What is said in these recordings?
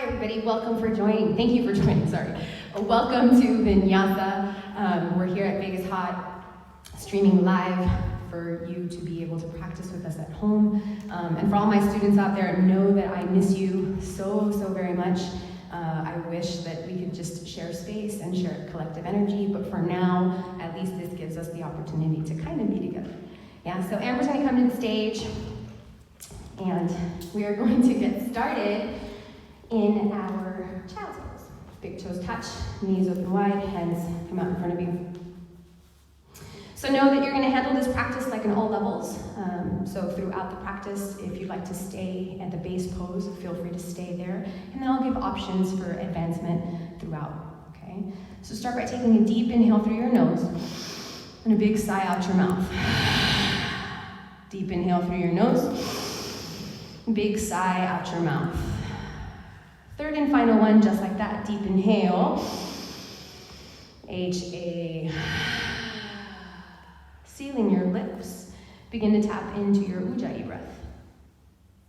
Hi everybody, welcome for joining. Thank you for joining, sorry. Welcome to Vinyasa. We're here at Vegas Hot, streaming live for you to be able to practice with us at home. And for all my students out there, know that I miss you so very much. I wish that we could just share space and share collective energy, but for now, at least this gives us the opportunity to kind of be together. Yeah, so Amber's gonna come to the stage, and we are going to get started in our child's pose. Big toes touch, knees open wide, hands come out in front of you. So know that you're going to handle this practice like in all levels. So throughout the practice, if you'd like to stay at the base pose, feel free to stay there. And then I'll give options for advancement throughout, okay? So start by taking a deep inhale through your nose and a big sigh out your mouth. Deep inhale through your nose, big sigh out your mouth. Third and final one, just like that. Deep inhale. H-A. Sealing your lips. Begin to tap into your Ujjayi breath.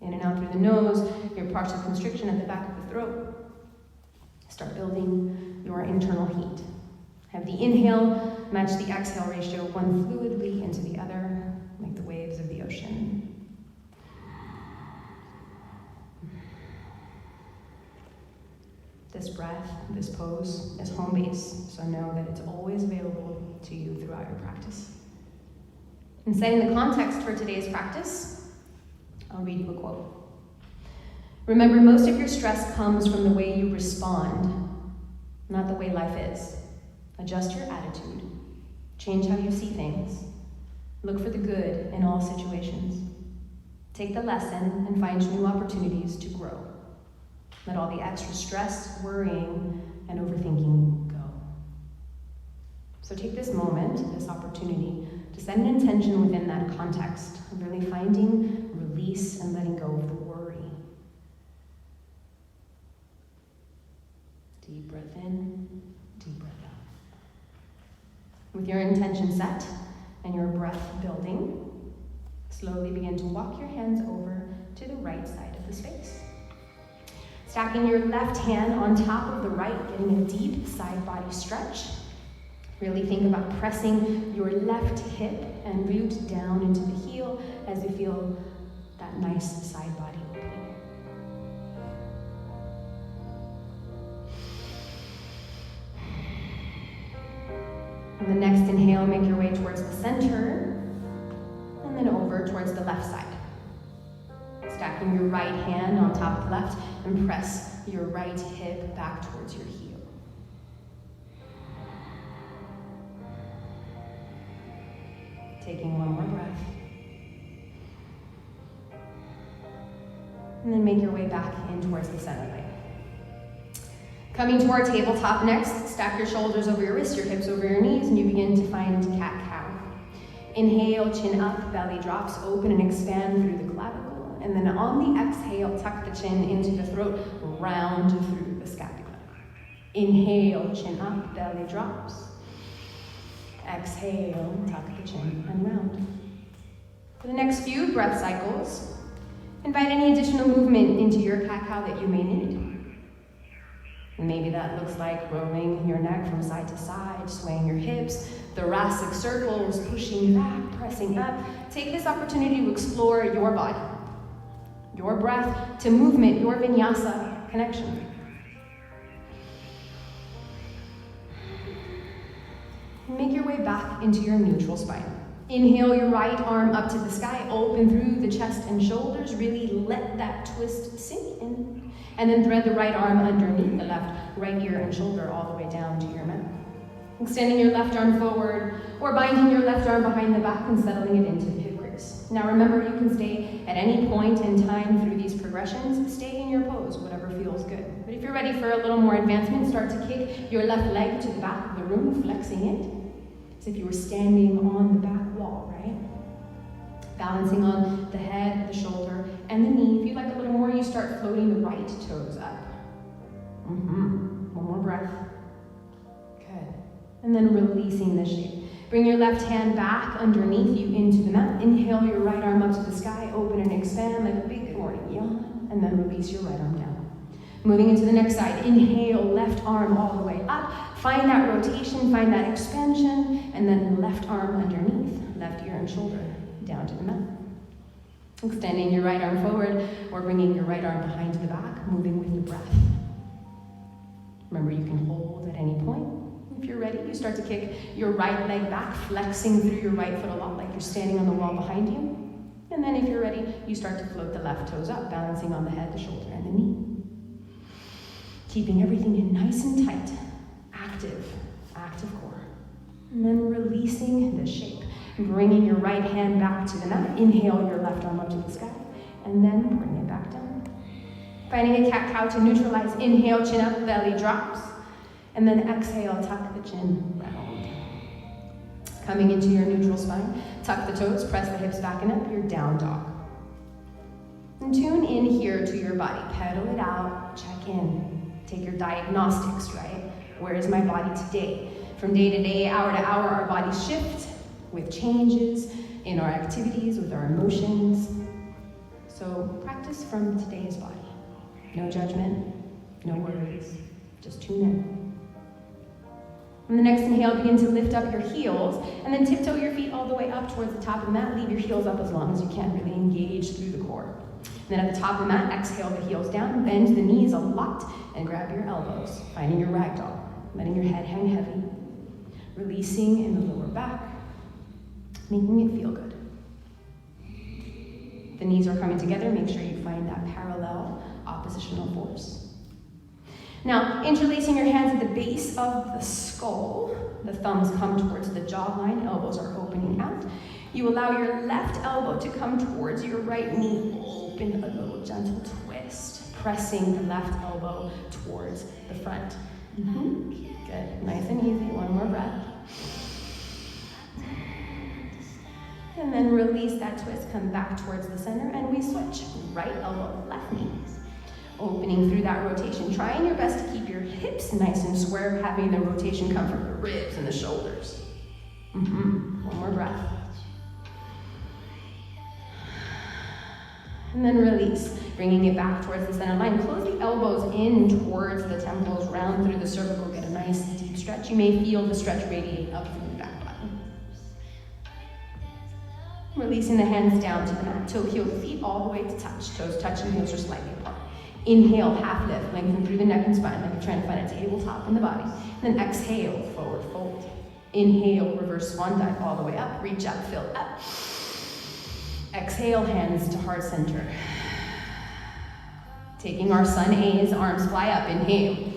In and out through the nose, your partial constriction at the back of the throat. Start building your internal heat. Have the inhale match the exhale ratio, one fluidly into the other, like the waves of the ocean. This breath, this pose is home base, so know that it's always available to you throughout your practice. In setting the context for today's practice, I'll read you a quote. Remember, most of your stress comes from the way you respond, not the way life is. Adjust your attitude. Change how you see things. Look for the good in all situations. Take the lesson and find new opportunities to grow. Let all the extra stress, worrying, and overthinking go. So take this moment, this opportunity, to set an intention within that context of really finding release and letting go of the worry. Deep breath in, deep breath out. With your intention set and your breath building, slowly begin to walk your hands over to the right side of the space. Stacking your left hand on top of the right, getting a deep side body stretch. Really think about pressing your left hip and root down into the heel as you feel that nice side body opening. On the next inhale, make your way towards the center and then over towards the left side. Stacking your right hand on top of the left and press your right hip back towards your heel. Taking one more breath. And then make your way back in towards the center line. Coming to our tabletop next, stack your shoulders over your wrists, your hips over your knees, and you begin to find cat-cow. Inhale, chin up, belly drops, open and expand through the clavicle. And then on the exhale, tuck the chin into the throat, round through the scapula. Inhale, chin up, belly drops. Exhale, tuck the chin and round. For the next few breath cycles, invite any additional movement into your cat-cow that you may need. And maybe that looks like rolling your neck from side to side, swaying your hips, thoracic circles, pushing back, pressing up. Take this opportunity to explore your body, your breath to movement, your vinyasa connection. Make your way back into your neutral spine. Inhale your right arm up to the sky, open through the chest and shoulders. Really let that twist sink in. And then thread the right arm underneath the left, right ear and shoulder all the way down to your mat. Extending your left arm forward or binding your left arm behind the back and settling it into the hip crease. Now remember, you can stay at any point in time through these progressions. Stay in your pose, whatever feels good. But if you're ready for a little more advancement, start to kick your left leg to the back of the room, flexing it as if you were standing on the back wall, right? Balancing on the head, the shoulder, and the knee. If you'd like a little more, you start floating the right toes up. One more breath. Good. And then releasing the shape. Bring your left hand back underneath you into the mat. Inhale your right arm up to the sky, open and expand like a big morning yawn, and then release your right arm down. Moving into the next side, inhale, left arm all the way up. Find that rotation, find that expansion, and then left arm underneath, left ear and shoulder, down to the mat. Extending your right arm forward, or bringing your right arm behind the back, moving with the breath. Remember, you can hold at any point. If you're ready, you start to kick your right leg back, flexing through your right foot a lot like you're standing on the wall behind you. And then if you're ready, you start to float the left toes up, balancing on the head, the shoulder, and the knee. Keeping everything in nice and tight, active core. And then releasing the shape, bringing your right hand back to the mat. Inhale your left arm up to the sky, and then bring it back down. Finding a cat-cow to neutralize. Inhale, chin up, belly drops. And then exhale, tuck the chin round. Coming into your neutral spine, tuck the toes, press the hips back and up, your down dog. And tune in here to your body. Pedal it out, check in. Take your diagnostics, right? Where is my body today? From day to day, hour to hour, our bodies shift with changes in our activities, with our emotions. So practice from today's body. No judgment, no worries, just tune in. On the next inhale, begin to lift up your heels, and then tiptoe your feet all the way up towards the top of the mat. Leave your heels up as long as you can, really engage through the core. Then at the top of the mat, exhale the heels down, bend the knees a lot, and grab your elbows, finding your ragdoll, letting your head hang heavy, releasing in the lower back, making it feel good. The knees are coming together, make sure you find that parallel oppositional force. Now, interlacing your hands at the base of the skull, the thumbs come towards the jawline, elbows are opening out. You allow your left elbow to come towards your right knee, open a little gentle twist, pressing the left elbow towards the front. Good, nice and easy, one more breath. And then release that twist, come back towards the center, and we switch. Right elbow, left knee. Opening through that rotation, trying your best to keep your hips nice and square, having the rotation come from the ribs and the shoulders. One more breath. And then release, bringing it back towards the center line. Close the elbows in towards the temples, round through the cervical, get a nice deep stretch. You may feel the stretch radiate up through the back body. Releasing the hands down to the mat, toe, heel, feet all the way to touch. Toes touching, heels are slightly apart. Inhale, half lift, lengthen through the neck and spine like you're trying to find a tabletop in the body. Then exhale, forward fold. Inhale, reverse swan dive all the way up, reach up, fill up. Exhale, hands to heart center. Taking our sun A's, arms fly up, inhale.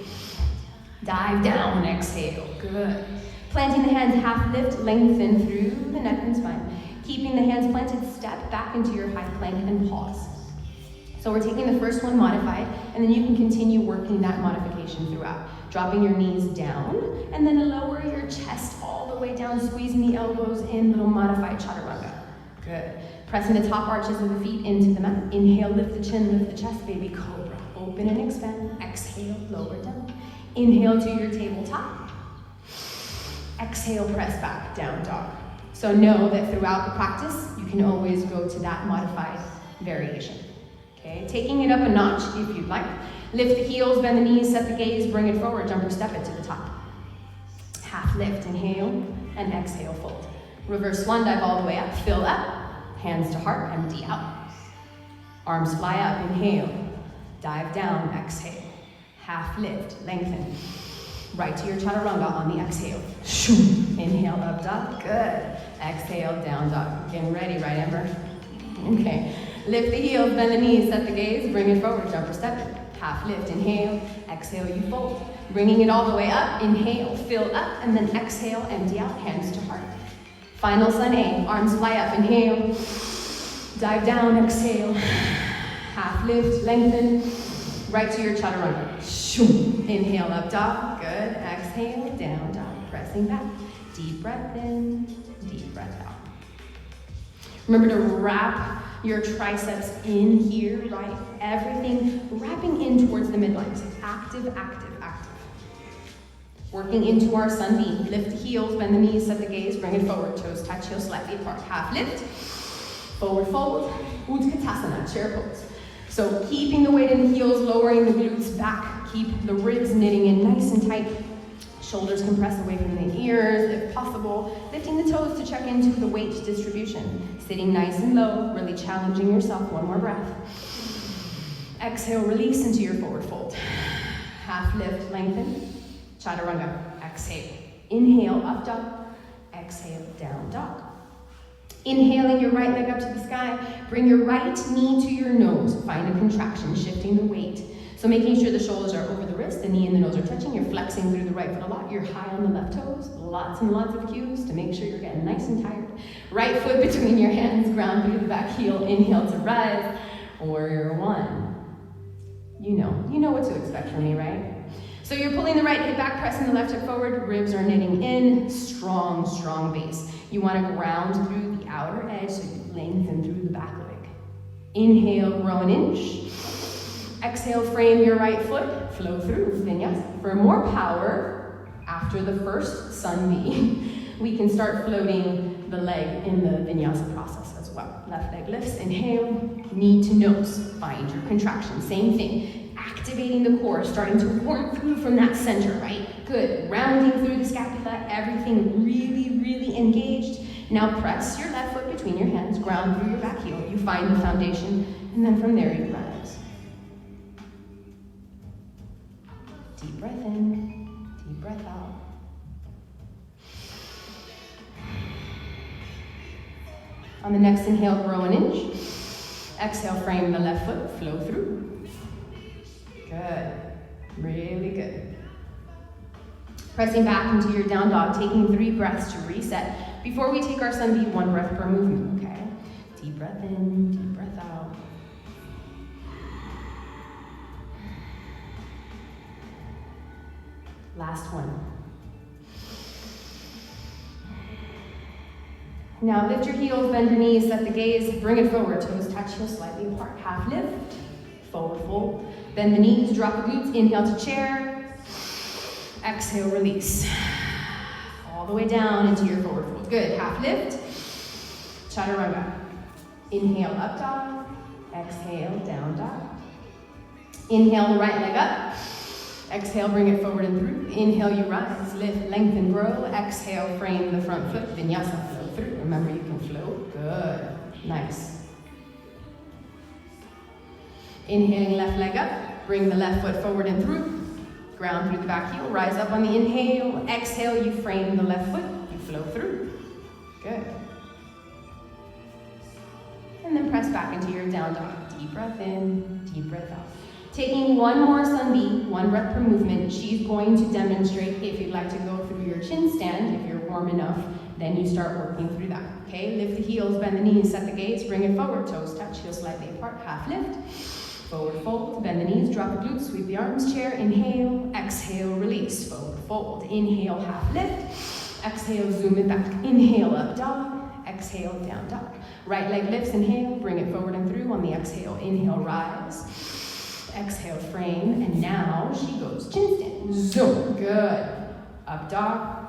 Dive down, exhale, good. Planting the hands, half lift, lengthen through the neck and spine. Keeping the hands planted, step back into your high plank and pause. So we're taking the first one modified, and then you can continue working that modification throughout. Dropping your knees down, and then lower your chest all the way down, squeezing the elbows in, little modified chaturanga. Good. Pressing the top arches of the feet into the mat. Inhale, lift the chin, lift the chest, baby cobra. Open and expand. Exhale, lower down. Inhale to your tabletop. Exhale, press back, down dog. So know that throughout the practice, you can always go to that modified variation. Okay, taking it up a notch if you'd like. Lift the heels, bend the knees, set the gaze, bring it forward, jump or step it to the top. Half lift, inhale, and exhale, fold. Reverse swan dive all the way up, fill up, hands to heart, empty out. Arms fly up, inhale, dive down, exhale. Half lift, lengthen. Right to your chaturanga on the exhale. Inhale, up dog, good. Exhale, down dog. Getting ready, right, Amber? Okay. Lift the heels, bend the knees, set the gaze, bring it forward, jump or step it. Half lift, inhale, exhale, you fold. Bringing it all the way up, inhale, fill up, and then exhale, empty out, hands to heart. Final sun A, arms fly up, inhale, dive down, exhale. Half lift, lengthen, right to your chaturanga. Inhale, up dog, good. Exhale, down dog, pressing back. Deep breath in, deep breath out. Remember to wrap your triceps in here, right? Everything wrapping in towards the midline. So active, active, active. Working into our sun beam. Lift the heels, bend the knees, set the gaze, bring it forward. Toes touch, heels slightly apart. Half lift, forward fold, Utkatasana, chair pose. So keeping the weight in the heels, lowering the glutes back. Keep the ribs knitting in nice and tight. Shoulders compress away from the ears if possible. Lifting the toes to check into the weight distribution. Sitting nice and low, really challenging yourself. One more breath. Exhale, release into your forward fold. Half lift, lengthen. Chaturanga. Exhale. Inhale, up dog. Exhale, down dog. Inhaling your right leg up to the sky. Bring your right knee to your nose. Find a contraction, shifting the weight. So making sure the shoulders are over the wrist, the knee and the nose are touching. You're flexing through the right foot a lot. You're high on the left toes. Lots and lots of cues to make sure you're getting nice and tired. Right foot between your hands, ground through the back heel. Inhale to rise. Warrior one. You know what to expect from me, right? So you're pulling the right hip back, pressing the left hip forward. Ribs are knitting in. Strong, strong base. You want to ground through the outer edge so you lengthen through the back leg. Inhale, grow an inch. Exhale, frame your right foot, flow through Vinyasa. For more power, after the first sun B, we can start floating the leg in the Vinyasa process as well. Left leg lifts, inhale, knee to nose, find your contraction. Same thing, activating the core, starting to warm through from that center, right? Good, rounding through the scapula, everything really, really engaged. Now press your left foot between your hands, ground through your back heel. You find the foundation, and then from there you rise. Deep breath in, deep breath out. On the next inhale, grow an inch. Exhale, frame the left foot, flow through. Good, really good. Pressing back into your down dog, taking 3 breaths to reset. Before we take our sun B, 1 breath per movement, okay? Deep breath in, deep breath out. Last one. Now lift your heels, bend your knees, set the gaze, bring it forward, toes touch, heels slightly apart. Half lift, forward fold. Bend the knees, drop the glutes, inhale to chair. Exhale, release. All the way down into your forward fold. Good, half lift. Chaturanga. Inhale, up dog. Exhale, down dog. Inhale, the right leg up. Exhale, bring it forward and through. Inhale, you rise, lift, lengthen, grow. Exhale, frame the front foot. Vinyasa, flow through. Remember, you can float. Good. Nice. Inhaling, left leg up. Bring the left foot forward and through. Ground through the back heel. Rise up on the inhale. Exhale, you frame the left foot. You flow through. Good. And then press back into your down dog. Deep breath in, deep breath out. Taking 1 more sun B, 1 breath per movement. She's going to demonstrate if you'd like to go through your chin stand. If you're warm enough, then you start working through that. Okay, lift the heels, bend the knees, set the gaze, bring it forward, toes touch, heels slightly apart, half lift. Forward fold, bend the knees, drop the glutes, sweep the arms, chair, inhale, exhale, release, forward fold, inhale, half lift, exhale, zoom it back, inhale, up dog, exhale, down dog. Right leg lifts, inhale, bring it forward and through on the exhale, inhale, rise. Exhale, frame, and now she goes chin stand. Zoom, good. Up dog,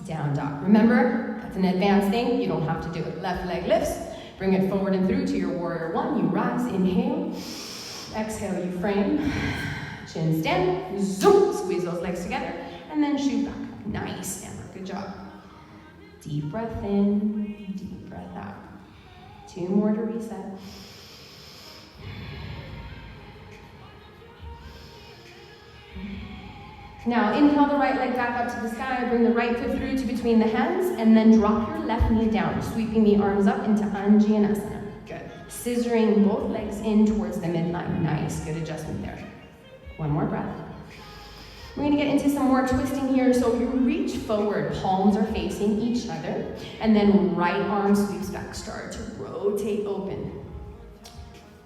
down dog. Remember, that's an advanced thing, you don't have to do it. Left leg lifts, bring it forward and through to your warrior one. You rise, inhale. Exhale, you frame. Chin stand, zoom, squeeze those legs together, and then shoot back. Nice, Amber, good job. Deep breath in, deep breath out. 2 more to reset. Now inhale the right leg back up to the sky, bring the right foot through to between the hands, and then drop your left knee down, sweeping the arms up into Anjaneyasana. Good. Scissoring both legs in towards the midline. Nice, good adjustment there. 1 more breath. We're gonna get into some more twisting here. So you reach forward, palms are facing each other, and then right arm sweeps back. Start to rotate open.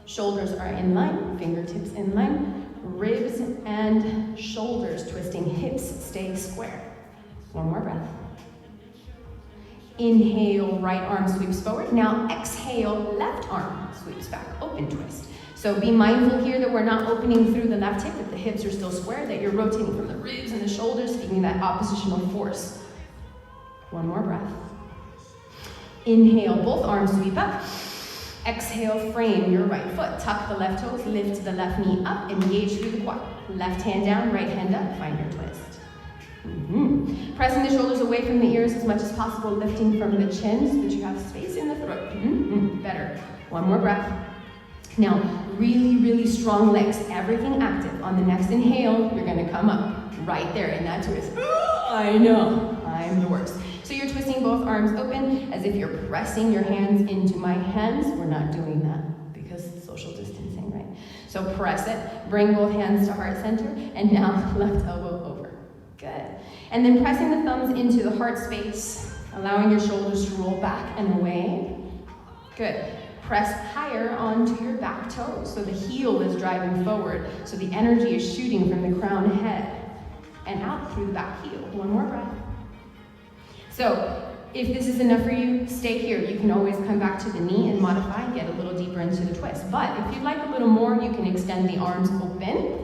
Shoulders are in line, fingertips in line. Ribs and shoulders twisting, hips stay square. 1 more breath. Inhale, right arm sweeps forward. Now exhale, left arm sweeps back, open twist. So be mindful here that we're not opening through the left hip, that the hips are still square, that you're rotating from the ribs and the shoulders, feeling that oppositional force. 1 more breath. Inhale, both arms sweep up. Exhale, frame your right foot. Tuck the left toes, lift the left knee up, engage through the quad. Left hand down, right hand up, find your twist. Pressing the shoulders away from the ears as much as possible, lifting from the chin so that you have space in the throat. Better. One more breath. Now, really, really strong legs, everything active. On the next inhale, you're gonna come up right there in that twist. I know, I'm the worst. So you're twisting both arms open as if you're pressing your hands into my hands. We're not doing that because social distancing, right? So press it, bring both hands to heart center, and now left elbow over. Good. And then pressing the thumbs into the heart space, allowing your shoulders to roll back and away. Good. Press higher onto your back toes so the heel is driving forward, so the energy is shooting from the crown head and out through the back heel. One more breath. So if this is enough for you, stay here. You can always come back to the knee and modify, get a little deeper into the twist. But if you'd like a little more, you can extend the arms open.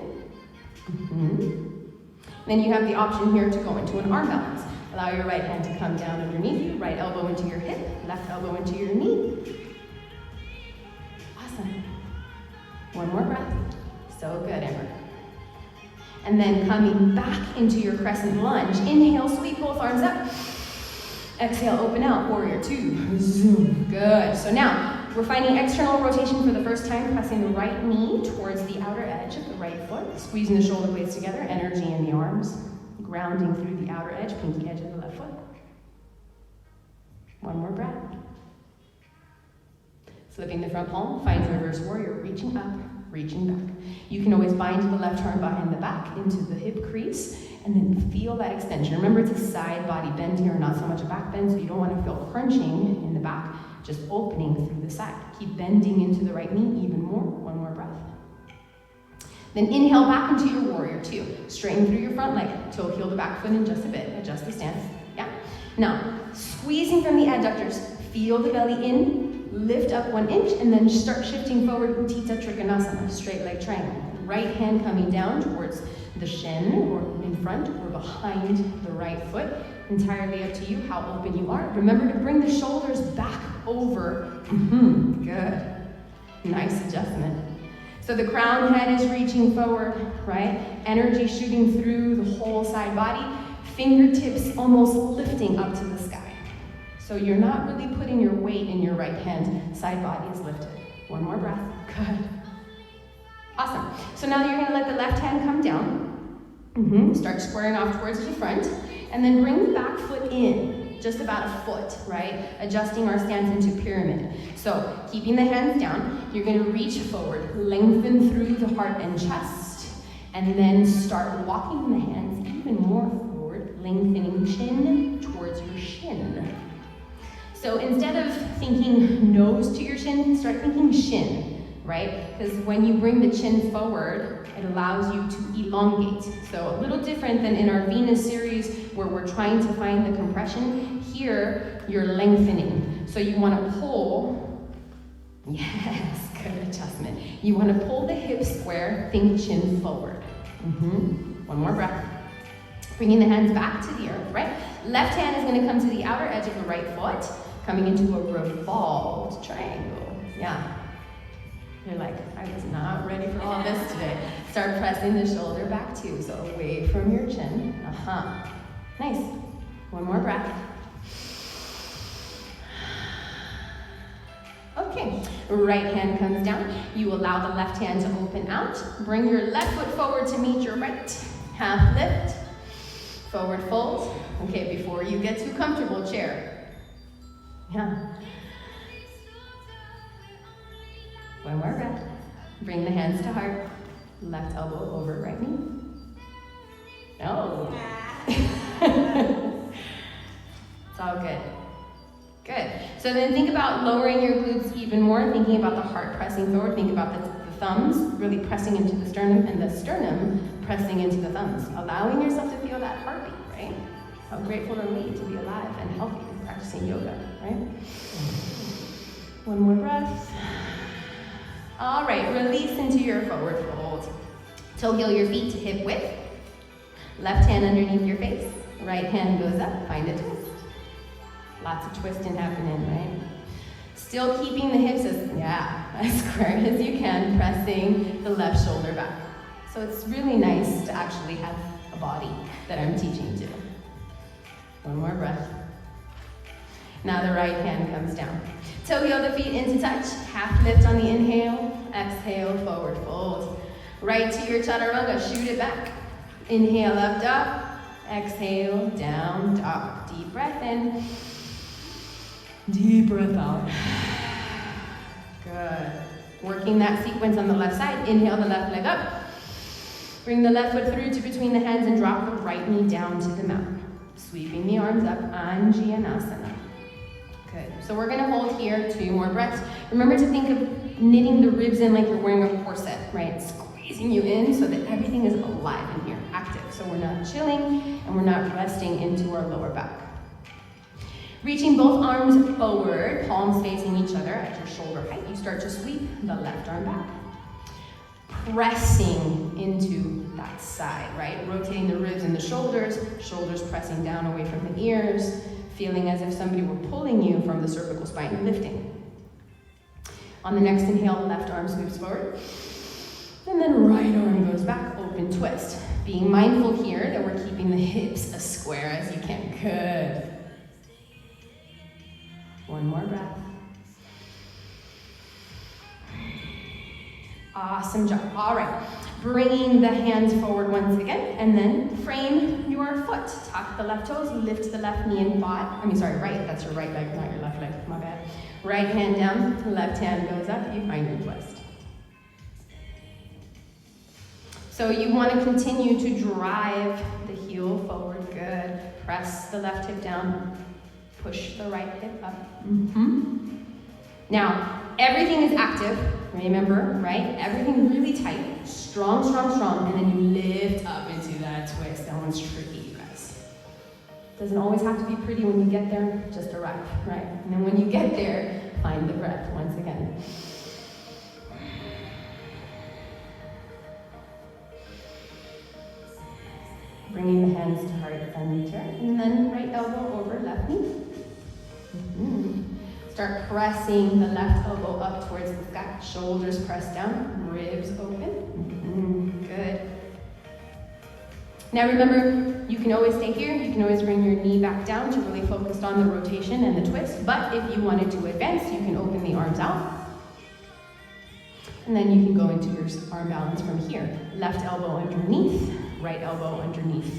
Then you have the option here to go into an arm balance. Allow your right hand to come down underneath you, right elbow into your hip, left elbow into your knee. Awesome. One more breath. So good, Amber. And then coming back into your crescent lunge. Inhale, sweep both arms up. Exhale, open out, warrior two. Zoom. Good. So now, we're finding external rotation for the first time, pressing the right knee towards the outer edge of the right foot, squeezing the shoulder blades together, energy in the arms, grounding through the outer edge, pinky edge of the left foot. One more breath. Flipping the front palm, find reverse warrior, reaching up, reaching back. You can always bind the left arm behind the back into the hip crease, and then feel that extension. Remember, it's a side body bend here, not so much a back bend, so you don't want to feel crunching in the back, just opening through the side. Keep bending into the right knee even more. One more breath. Then inhale back into your warrior two. Straighten through your front leg, toe heel the back foot in just a bit. Adjust the stance. Yeah. Now, squeezing from the adductors, feel the belly in, lift up 1 inch, and then start shifting forward, Utthita Trikonasana, straight leg triangle. Right hand coming down towards the shin, or in front, or behind the right foot. Entirely up to you how open you are. Remember to bring the shoulders back over. Good. Nice adjustment. So the crown head is reaching forward, right? Energy shooting through the whole side body. Fingertips almost lifting up to the sky. So you're not really putting your weight in your right hand. Side body is lifted. One more breath. Good. Awesome. So now you're going to let the left hand come down. Start squaring off towards the front. And then bring the back foot in, just about a foot, right? Adjusting our stance into pyramid. So keeping the hands down, you're going to reach forward, lengthen through the heart and chest, and then start walking the hands even more forward, lengthening chin towards your shin. So instead of thinking nose to your chin, start thinking shin, right? Because when you bring the chin forward, it allows you to elongate. So a little different than in our Venus series where we're trying to find the compression. Here, you're lengthening. So you want to pull, yes, good adjustment. You want to pull the hips square, think chin forward. One more breath. Bringing the hands back to the earth, right? Left hand is going to come to the outer edge of the right foot, coming into a revolved triangle. Yeah. You're like, I was not ready for all this today. Start pressing the shoulder back too, so away from your chin. Nice. One more breath. Okay, right hand comes down. You allow the left hand to open out. Bring your left foot forward to meet your right. Half lift, forward fold. Okay, before you get too comfortable, chair. Yeah. One more breath. Bring the hands to heart. Left elbow over right knee. Oh. It's all good. Good. So then think about lowering your glutes even more, thinking about the heart pressing forward. Think about the thumbs really pressing into the sternum and the sternum pressing into the thumbs. Allowing yourself to feel that heartbeat, right? How grateful are we to be alive and healthy and practicing yoga, right? One more breath. All right, release into your forward fold. Toe heel your feet to hip width. Left hand underneath your face. Right hand goes up, find a twist. Lots of twisting happening, right? Still keeping the hips as square as you can, pressing the left shoulder back. So it's really nice to actually have a body that I'm teaching to. One more breath. Now the right hand comes down. Toe heel the feet into touch, half lift on the inhale, exhale, forward fold. Right to your chaturanga, shoot it back. Inhale, up dog. Exhale, down dog. Deep breath in. Deep breath out. Good. Working that sequence on the left side. Inhale the left leg up. Bring the left foot through to between the hands and drop the right knee down to the mat. Sweeping the arms up, Anjanasana. Good. So we're going to hold here 2 more breaths. Remember to think of knitting the ribs in like you're wearing a corset, right? Squeezing you in so that everything is alive in here, active. So we're not chilling and we're not resting into our lower back. Reaching both arms forward, palms facing each other at your shoulder height. You start to sweep the left arm back. Pressing into that side, right? Rotating the ribs and the shoulders pressing down away from the ears, feeling as if somebody were pulling you from the cervical spine, lifting. On the next inhale, left arm sweeps forward, and then right arm goes back, open twist. Being mindful here that we're keeping the hips as square as you can. Good. One more breath. Awesome job. All right. Bringing the hands forward once again, and then frame your foot. Tuck the left toes, lift the left knee and right. That's your right leg, not your left leg. My bad. Right hand down, left hand goes up. You find your twist. So you want to continue to drive the heel forward. Good. Press the left hip down. Push the right hip up. Now, everything is active, remember, right? Everything really tight, strong, and then you lift up into that twist. That one's tricky, you guys. Doesn't always have to be pretty when you get there, just arrive, right? And then when you get there, find the breath once again. Bringing the hands to heart center, and then right elbow over left knee. Start pressing the left elbow up towards the sky. Shoulders pressed down, ribs open. Good. Now remember, you can always stay here. You can always bring your knee back down to really focus on the rotation and the twist. But if you wanted to advance, you can open the arms out. And then you can go into your arm balance from here. Left elbow underneath, right elbow underneath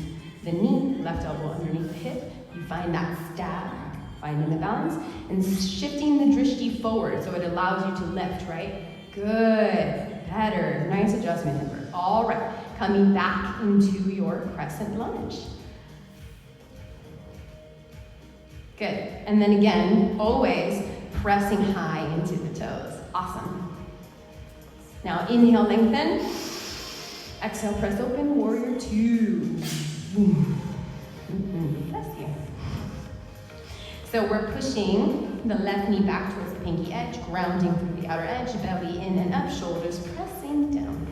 the knee, left elbow underneath the hip. You find that stab. Finding the balance and shifting the drishti forward so it allows you to lift, right? Good, better, nice adjustment effort. All right, coming back into your crescent lunge. Good, and then again, always pressing high into the toes. Awesome. Now inhale, lengthen. Exhale, press open, warrior 2. Bless you. So we're pushing the left knee back towards the pinky edge, grounding through the outer edge, belly in and up, shoulders pressing down.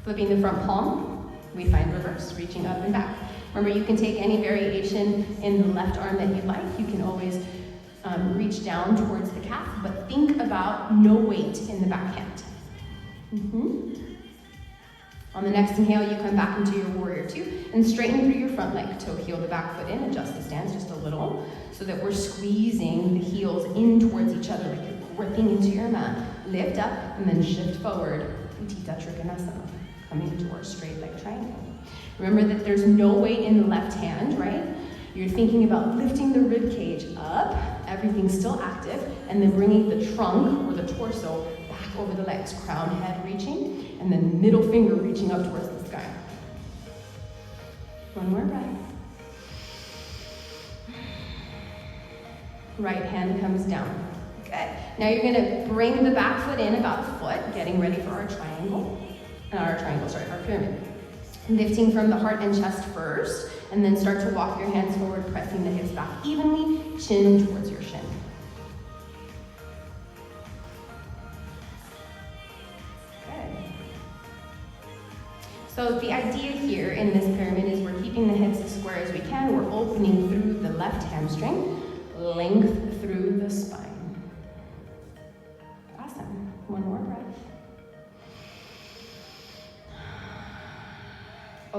Flipping the front palm, we find reverse, reaching up and back. Remember, you can take any variation in the left arm that you like. You can always reach down towards the calf, but think about no weight in the back hand. On the next inhale, you come back into your warrior 2 and straighten through your front leg. Toe heel the back foot in, adjust the stance just a little so that we're squeezing the heels in towards each other like you're gripping into your mat. Lift up and then shift forward. Utthita Trikonasana, coming into our straight leg triangle. Remember that there's no weight in the left hand, right? You're thinking about lifting the rib cage up, everything's still active, and then bringing the trunk or the torso back over the legs, crown head reaching, and then middle finger reaching up towards the sky. One more breath. Right hand comes down. Good. Now you're gonna bring the back foot in about a foot, getting ready for our pyramid. Lifting from the heart and chest first, and then start to walk your hands forward, pressing the hips back evenly, chin towards your shin. So the idea here in this pyramid is we're keeping the hips as square as we can. We're opening through the left hamstring, length through the spine.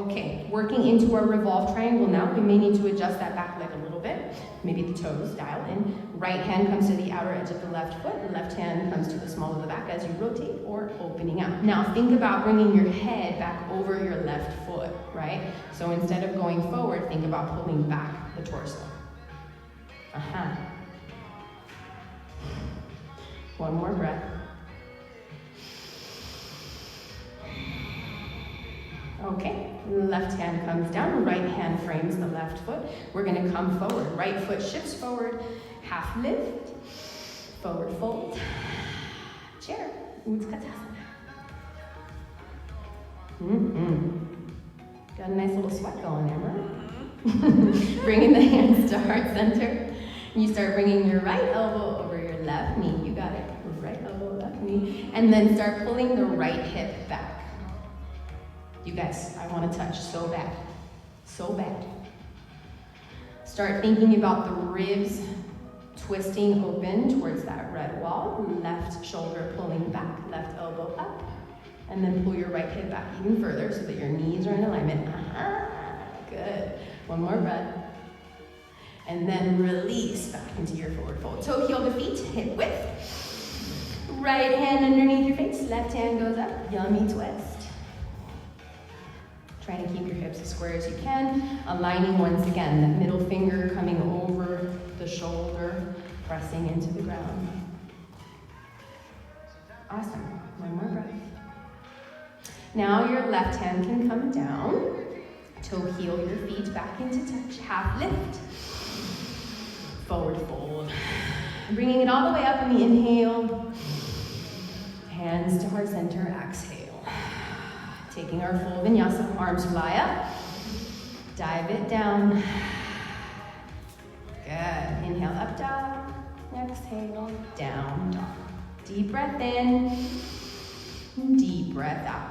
Okay, working into our revolve triangle now. We may need to adjust that back leg a little bit. Maybe the toes, dial in. Right hand comes to the outer edge of the left foot. Left hand comes to the small of the back as you rotate or opening out. Now think about bringing your head back over your left foot, right? So instead of going forward, think about pulling back the torso. One more breath. Okay, left hand comes down, right hand frames the left foot. We're gonna come forward. Right foot shifts forward, half lift, forward fold, chair, Utkatasana. Got a nice little sweat going there, right? Bringing the hands to heart center. You start bringing your right elbow over your left knee. You got it. Right elbow, left knee. And then start pulling the right hip back. You guys, I want to touch so bad. So bad. Start thinking about the ribs twisting open towards that red wall. Left shoulder pulling back, left elbow up. And then pull your right hip back even further so that your knees are in alignment. Good. One more breath. And then release back into your forward fold. Toe heel to feet, hip width. Right hand underneath your face, left hand goes up, yummy twist. Try to keep your hips as square as you can. Aligning once again, that middle finger coming over the shoulder, pressing into the ground. Awesome, one more breath. Now your left hand can come down. Toe heel your feet back into touch, half lift. Forward fold. Bringing it all the way up in the inhale. Hands to heart center, exhale. Taking our full vinyasa, arms fly up. Dive it down. Good. Inhale, up dog. Exhale, down dog. Deep breath in. Deep breath out.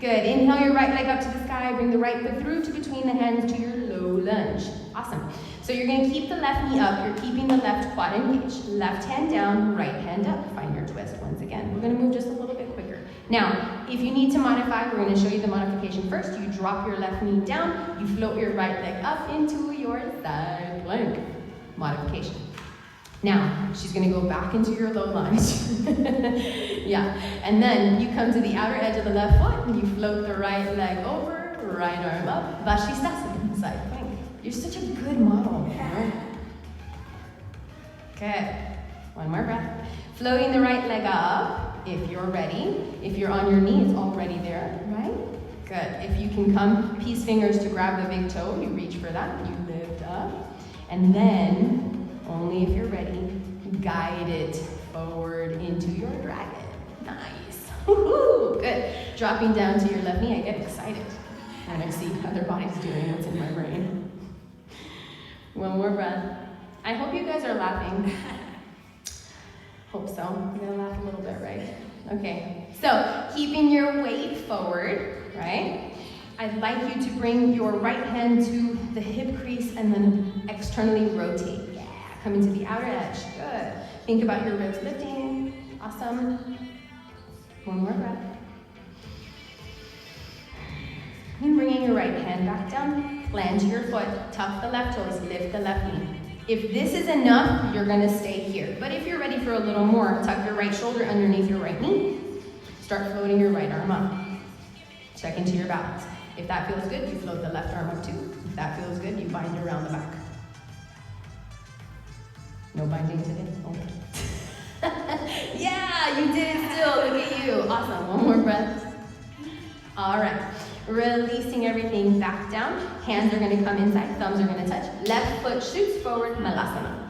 Good. Inhale your right leg up to the sky. Bring the right foot through to between the hands to your low lunge. Awesome. So you're going to keep the left knee up. You're keeping the left quad engaged. Left hand down, right hand up. Find your twist once again. We're going to move just a little bit quicker. Now, if you need to modify, we're going to show you the modification first. You drop your left knee down. You float your right leg up into your side plank. Modification. Now, she's going to go back into your low lunge. Yeah. And then you come to the outer edge of the left foot and you float the right leg over, right arm up. Vashisthasana, side plank. You're such a good model. Good. One more breath. Floating the right leg up if you're ready. If you're on your knee, it's already there, right? Good. If you can come, peace fingers to grab the big toe, you reach for that, you lift up. And then, only if you're ready, guide it forward into your dragon. Nice. Woo-hoo. Good. Dropping down to your left knee, I get excited when I see other bodies doing what's in my brain. One more breath. I hope you guys are laughing. Hope so. You're gonna laugh a little bit, right? Okay. So, keeping your weight forward, right? I'd like you to bring your right hand to the hip crease and then externally rotate. Yeah. Coming to the outer edge. Good. Think about your ribs lifting. Awesome. One more breath. And bringing your right hand back down, plant your foot, tuck the left toes, lift the left knee. If this is enough, you're gonna stay here. But if you're ready for a little more, tuck your right shoulder underneath your right knee. Start floating your right arm up. Check into your balance. If that feels good, you float the left arm up too. If that feels good, you bind around the back. No binding today? Okay. Yeah, you did it still, look at you. Awesome, one more breath. All right. Releasing everything back down. Hands are going to come inside, thumbs are going to touch. Left foot shoots forward, Malasana.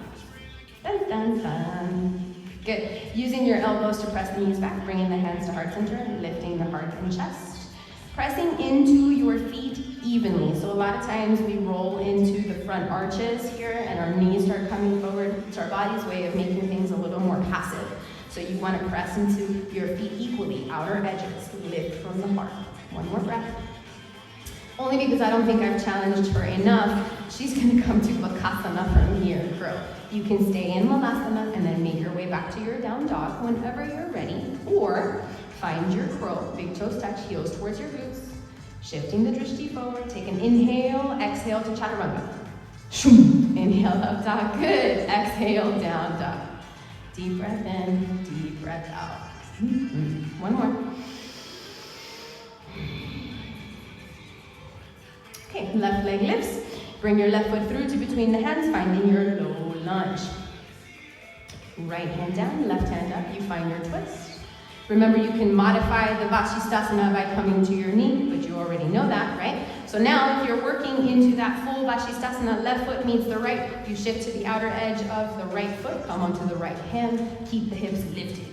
Dun, dun, dun. Good. Using your elbows to press the knees back, bringing the hands to heart center, lifting the heart and chest. Pressing into your feet evenly. So a lot of times we roll into the front arches here and our knees start coming forward. It's our body's way of making things a little more passive. So you want to press into your feet equally, outer edges, lift from the heart. One more breath. Only because I don't think I've challenged her enough, she's going to come to Bakasana from here, crow. You can stay in Malasana and then make your way back to your down dog whenever you're ready, or find your crow, big toes touch, heels towards your glutes, Shifting the drishti forward, take an inhale, exhale to chaturanga. Inhale up dog, good. Exhale down dog. Deep breath in, deep breath out. One more. Okay, left leg lifts. Bring your left foot through to between the hands, finding your low lunge. Right hand down, left hand up, you find your twist. Remember, you can modify the Vashisthasana by coming to your knee, but you already know that, right? So now, if you're working into that full Vashisthasana, left foot meets the right, you shift to the outer edge of the right foot, come onto the right hand, keep the hips lifted.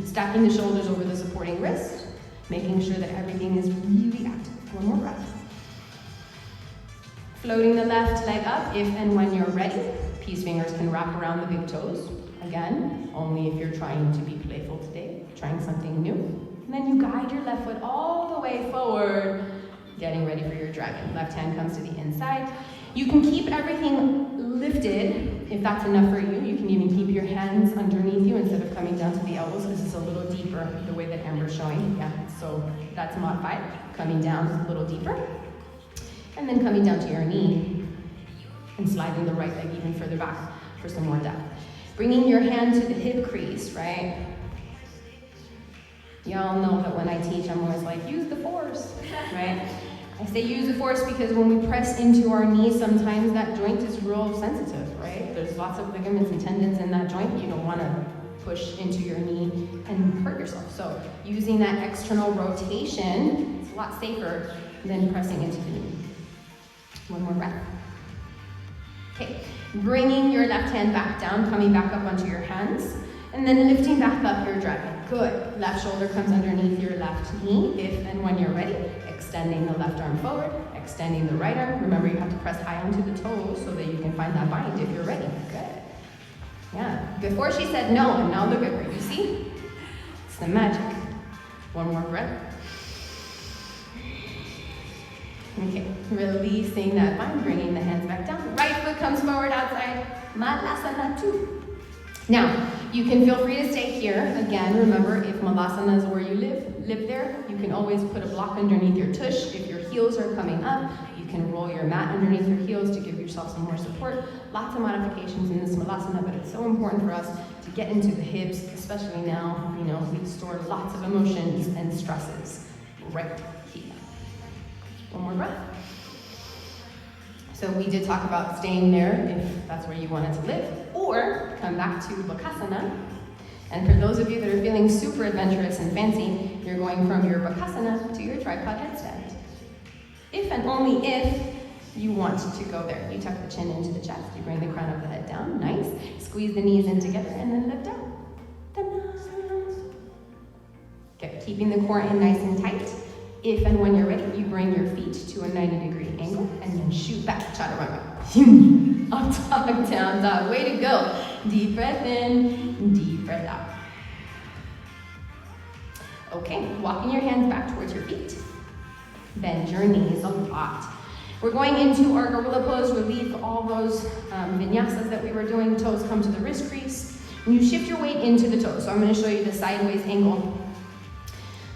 Stacking the shoulders over the supporting wrist, making sure that everything is really active. One more breath. Floating the left leg up if and when you're ready. Peace fingers can wrap around the big toes. Again, only if you're trying to be playful today, trying something new. And then you guide your left foot all the way forward, getting ready for your dragon. Left hand comes to the inside. You can keep everything lifted if that's enough for you. You can even keep your hands underneath you instead of coming down to the elbows because it's a little deeper the way that Amber's showing. Yeah, so that's modified. Coming down a little deeper. And then coming down to your knee and sliding the right leg even further back for some more depth. Bringing your hand to the hip crease, right? Y'all know that when I teach, I'm always like, use the force, right? I say use the force because when we press into our knee, sometimes that joint is real sensitive, right? There's lots of ligaments and tendons in that joint. You don't want to push into your knee and hurt yourself. So using that external rotation, it's a lot safer than pressing into the knee. One more breath. Okay, bringing your left hand back down, coming back up onto your hands, and then lifting back up your dragon. Good. Left shoulder comes underneath your left knee, if and when you're ready. Extending the left arm forward, extending the right arm. Remember, you have to press high onto the toes so that you can find that bind if you're ready. Good. Yeah. Before she said no, and now look at her. You see? It's the magic. One more breath. Okay, releasing that bind, bringing the hands back down. Right foot comes forward outside, Malasana 2. Now, you can feel free to stay here. Again, remember, if Malasana is where you live there. You can always put a block underneath your tush. If your heels are coming up, you can roll your mat underneath your heels to give yourself some more support. Lots of modifications in this Malasana, but it's so important for us to get into the hips, especially now, we store lots of emotions and stresses right here. One more breath. So we did talk about staying there if that's where you wanted to live, or come back to Bakasana. And for those of you that are feeling super adventurous and fancy, you're going from your Bakasana to your tripod headstand. If and only if you want to go there. You tuck the chin into the chest, you bring the crown of the head down, nice. Squeeze the knees in together and then lift up. Okay, keeping the core in nice and tight. If and when you're ready, you bring your feet to a 90-degree angle and then shoot back, chaturanga. Up dog, down dog. Way to go. Deep breath in, deep breath out. Okay, walking your hands back towards your feet. Bend your knees a lot. We're going into our gorilla pose. Relieve all those vinyasas that we were doing. Toes come to the wrist crease. And you shift your weight into the toes. So I'm going to show you the sideways angle.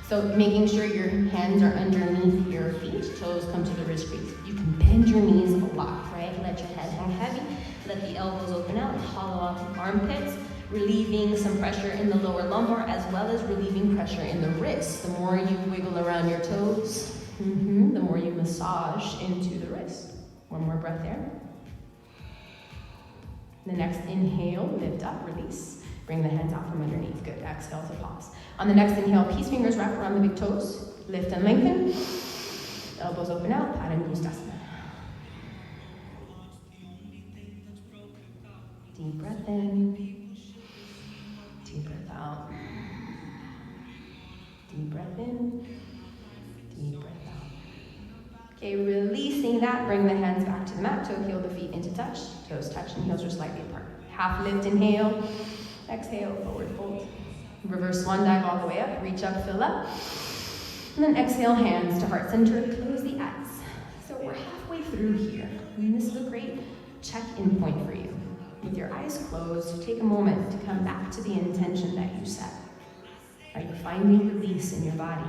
So making sure your hands are underneath your feet, toes come to the wrist crease. You can bend your knees a lot, right? Let your head hang heavy, let the elbows open out, hollow out the armpits, relieving some pressure in the lower lumbar as well as relieving pressure in the wrists. The more you wiggle around your toes, the more you massage into the wrist. One more breath there. The next inhale, lift up, release. Bring the hands out from underneath. Good. Exhale to pause. On the next inhale, peace fingers wrap around the big toes. Lift and lengthen. Elbows open out. Paramudasana. Deep breath in. Deep breath out. Deep breath in. Deep breath out. Okay, releasing that. Bring the hands back to the mat. Toe heel the feet into touch. Toes touch and heels are slightly apart. Half lift, inhale. Exhale, forward fold. Reverse swan dive all the way up. Reach up, fill up. And then exhale, hands to heart center. Close the eyes. So we're halfway through here. And this is a great check-in point for you. With your eyes closed, take a moment to come back to the intention that you set. Are you finding release in your body,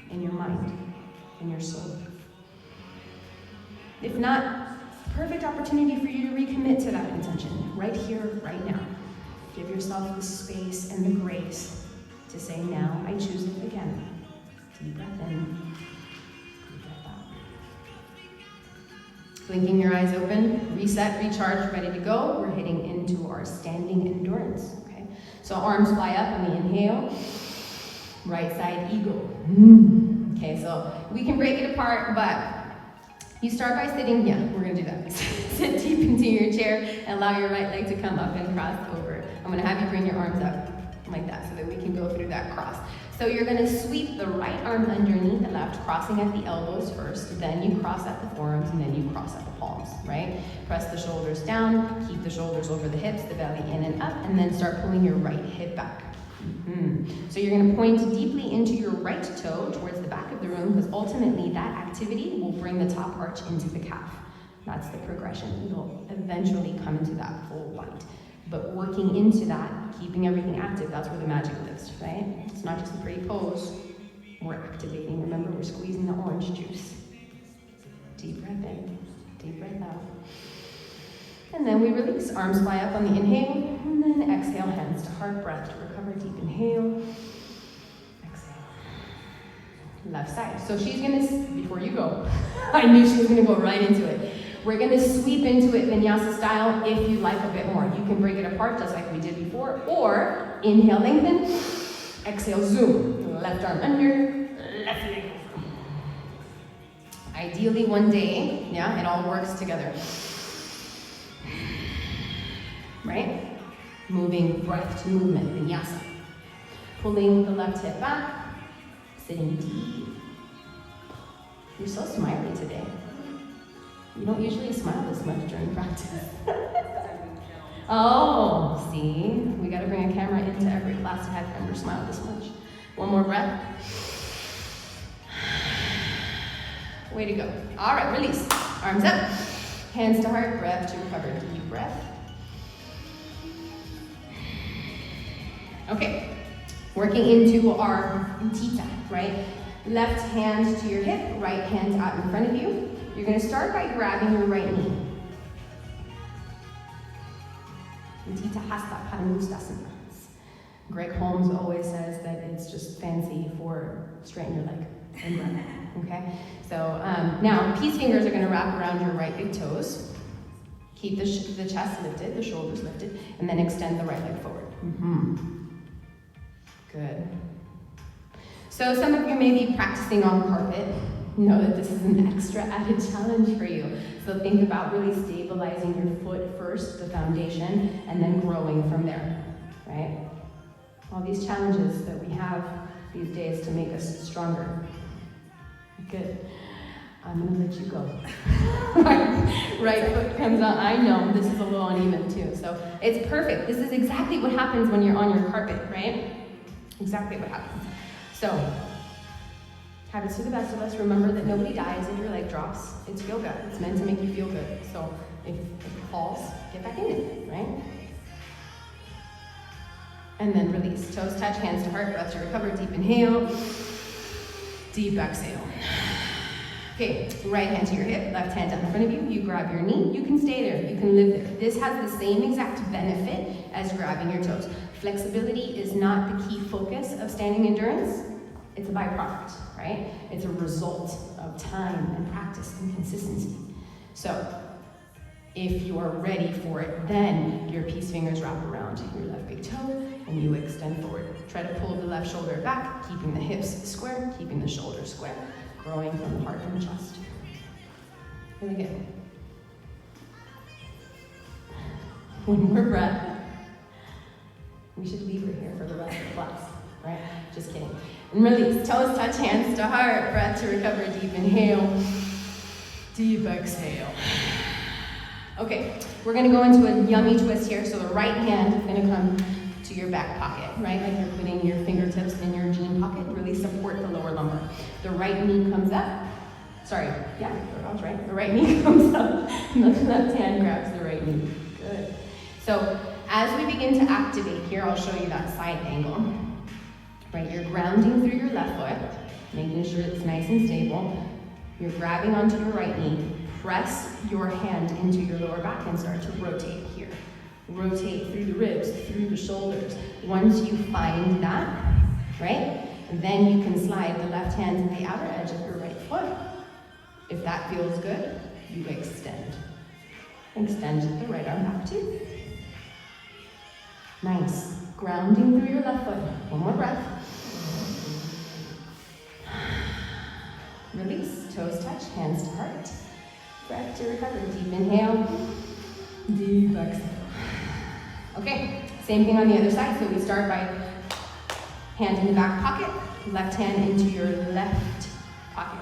in your mind? in your soul. If not, perfect opportunity for you to recommit to that intention right here, right now. Give yourself the space and the grace to say, now I choose it again. Deep breath in, deep breath out. Blinking your eyes open, reset, recharge, ready to go. We're heading into our standing endurance, okay? So arms fly up on the inhale, right side eagle. Okay, so we can break it apart, but you start by sitting, we're gonna do that. Sit deep into your chair and allow your right leg to come up and cross over. I'm gonna have you bring your arms up like that so that we can go through that cross. So you're gonna sweep the right arm underneath the left, crossing at the elbows first, then you cross at the forearms, and then you cross at the palms, right? Press the shoulders down, keep the shoulders over the hips, the belly in and up, and then start pulling your right hip back. So you're gonna point deeply into your right toe towards the back of the room, because ultimately that activity will bring the top arch into the calf. That's the progression. You'll eventually come into that full bind. But working into that, keeping everything active, that's where the magic lives, right? It's not just a pretty pose. We're activating. Remember, we're squeezing the orange juice. Deep breath in, deep breath out. And then we release. Arms fly up on the inhale, and then exhale, hands to heart, breath to recover. Deep inhale, exhale. Left side. So she's gonna, before you go, I knew she was gonna go right into it. We're gonna sweep into it Vinyasa style if you like a bit more. You can break it apart just like we did before, or inhale, lengthen, exhale, zoom. Left arm under, left leg over. Ideally one day, it all works together. Right? Moving breath to movement, Vinyasa. Pulling the left hip back, sitting deep. You're so smiley today. You don't usually smile this much during practice. Oh, see? We gotta bring a camera into every class to have members smile this much. One more breath. Way to go. All right, release. Arms up, hands to heart, breath to recover. Deep breath. Okay, working into our utita, right? Left hand to your hip, right hand out in front of you. You're gonna start by grabbing your right knee. Utita hasta padangustasana. Greg Holmes always says that it's just fancy for straighten your leg and run, okay? So now, peace fingers are gonna wrap around your right big toes. Keep the chest lifted, the shoulders lifted, and then extend the right leg forward. Good. So some of you may be practicing on carpet. Know that this is an extra added challenge for you. So think about really stabilizing your foot first, the foundation, and then growing from there, right? All these challenges that we have these days to make us stronger. Good. I'm gonna let you go. Right foot comes out. I know this is a little uneven too, so it's perfect. This is exactly what happens when you're on your carpet, right? Exactly what happens. So, habits to the best of us. Remember that nobody dies if your leg drops. It's yoga. It's meant to make you feel good. So if it falls, get back in it, right? And then release. Toes touch, hands to heart, breath to recover. Deep inhale, deep exhale. Okay, right hand to your hip, left hand up in front of you. You grab your knee. You can stay there. You can live there. This has the same exact benefit as grabbing your toes. Flexibility is not the key focus of standing endurance. It's a byproduct, right? It's a result of time and practice and consistency. So, if you are ready for it, then your peace fingers wrap around your left big toe and you extend forward. Try to pull the left shoulder back, keeping the hips square, keeping the shoulders square, growing from the heart and the chest. Really good. One more breath. We should leave her here for the rest of the class, right? Just kidding. And release. Toes touch, hands to heart. Breath to recover. Deep inhale. Deep exhale. Okay, we're gonna go into a yummy twist here. So the right hand is gonna come to your back pocket, right? Like you're putting your fingertips in your jean pocket. Really support the lower lumbar. The right knee comes up. Sorry, yeah, I was right. The right knee comes up, and the left hand grabs the right knee. Good. So as we begin to activate here, I'll show you that side angle. right? You're grounding through your left foot, making sure it's nice and stable. You're grabbing onto your right knee. Press your hand into your lower back and start to rotate here. Rotate through the ribs, through the shoulders. Once you find that, right, then you can slide the left hand to the outer edge of your right foot. If that feels good, you extend. Extend the right arm back too. Nice. Grounding through your left foot. One more breath. Release. Toes touch, hands to heart. Breath to recover. Deep inhale. Deep exhale. Okay, same thing on the other side. So we start by hand in the back pocket, left hand into your left pocket.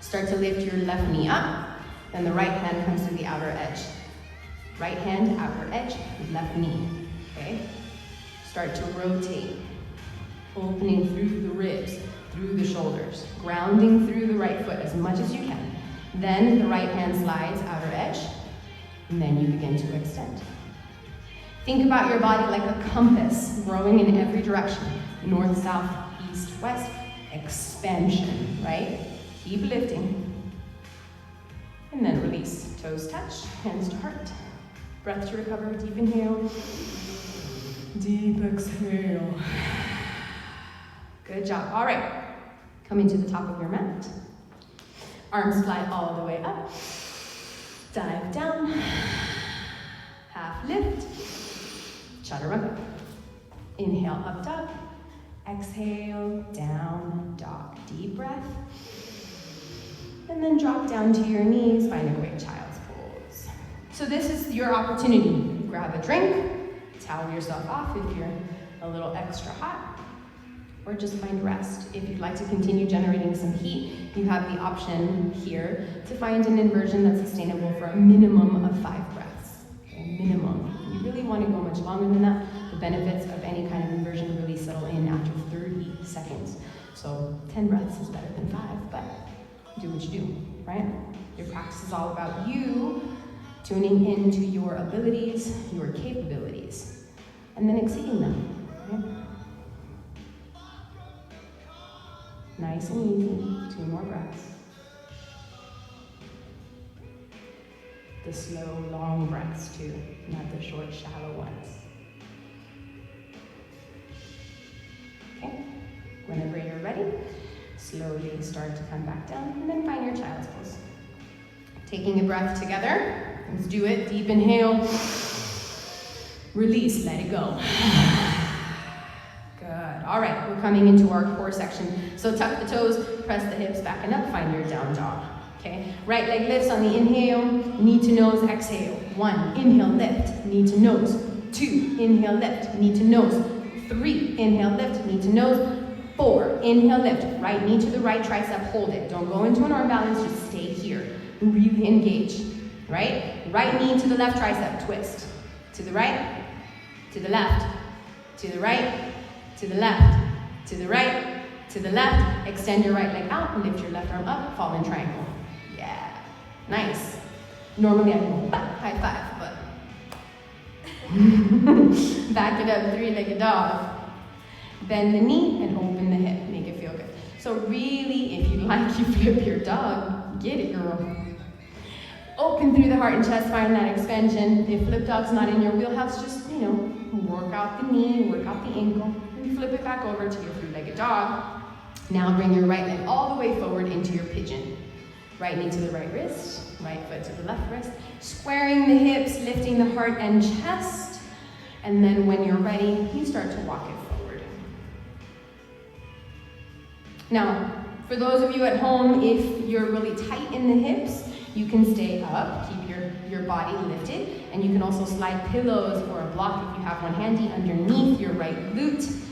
Start to lift your left knee up, then the right hand comes to the outer edge. Right hand, outer edge, left knee, okay? Start to rotate, opening through the ribs, through the shoulders, grounding through the right foot as much as you can. Then the right hand slides, outer edge, and then you begin to extend. Think about your body like a compass, growing in every direction. North, south, east, west, expansion, right? Keep lifting. And then release. Toes touch, hands to heart. Breath to recover, deep inhale. Deep exhale. Good job. All right. Coming to the top of your mat. Arms fly all the way up. Dive down. Half lift. Chaturanga. Inhale, up dog. Exhale, down dog. Deep breath. And then drop down to your knees, find a great child's pose. So this is your opportunity. Grab a drink, towel yourself off if you're a little extra hot, or just find rest. If you'd like to continue generating some heat, you have the option here to find an inversion that's sustainable for a minimum of 5 breaths. Okay, minimum. You really want to go much longer than that. The benefits of any kind of inversion really settle in after 30 seconds. So 10 breaths is better than 5, but do what you do, right? Your practice is all about you tuning into your abilities, your capabilities, and then exceeding them, right? Nice and easy, 2 more breaths. The slow, long breaths too, not the short, shallow ones. Okay, whenever you're ready, slowly start to come back down, and then find your child's pose. Taking a breath together, let's do it. Deep inhale, release, let it go. Good, all right, we're coming into our core section. So tuck the toes, press the hips back and up, find your down dog. Okay, right leg lifts on the inhale, knee to nose, exhale. 1, inhale, lift, knee to nose. 2, inhale, lift, knee to nose. 3, inhale, lift, knee to nose. 4, inhale, lift, right knee to the right tricep, hold it. Don't go into an arm balance, just stay here. Really engage, right? Right knee to the left tricep, twist. To the right, to the left, to the right, to the left, to the right, to the left. Extend your right leg out and lift your left arm up, fall in triangle. Yeah, nice. Normally I go high five, but back it up, 3-legged dog. Bend the knee and open the hip, make it feel good. So really, if you like, you flip your dog, get it, girl. Open through the heart and chest, find that expansion. If flip dog's not in your wheelhouse, just, work out the knee, work out the ankle, and flip it back over to your 3-legged dog. Now bring your right leg all the way forward into your pigeon. Right knee to the right wrist, right foot to the left wrist. Squaring the hips, lifting the heart and chest. And then when you're ready, you start to walk it forward. Now, for those of you at home, if you're really tight in the hips, you can stay up, keep your body lifted, and you can also slide pillows or a block if you have one handy underneath your right glute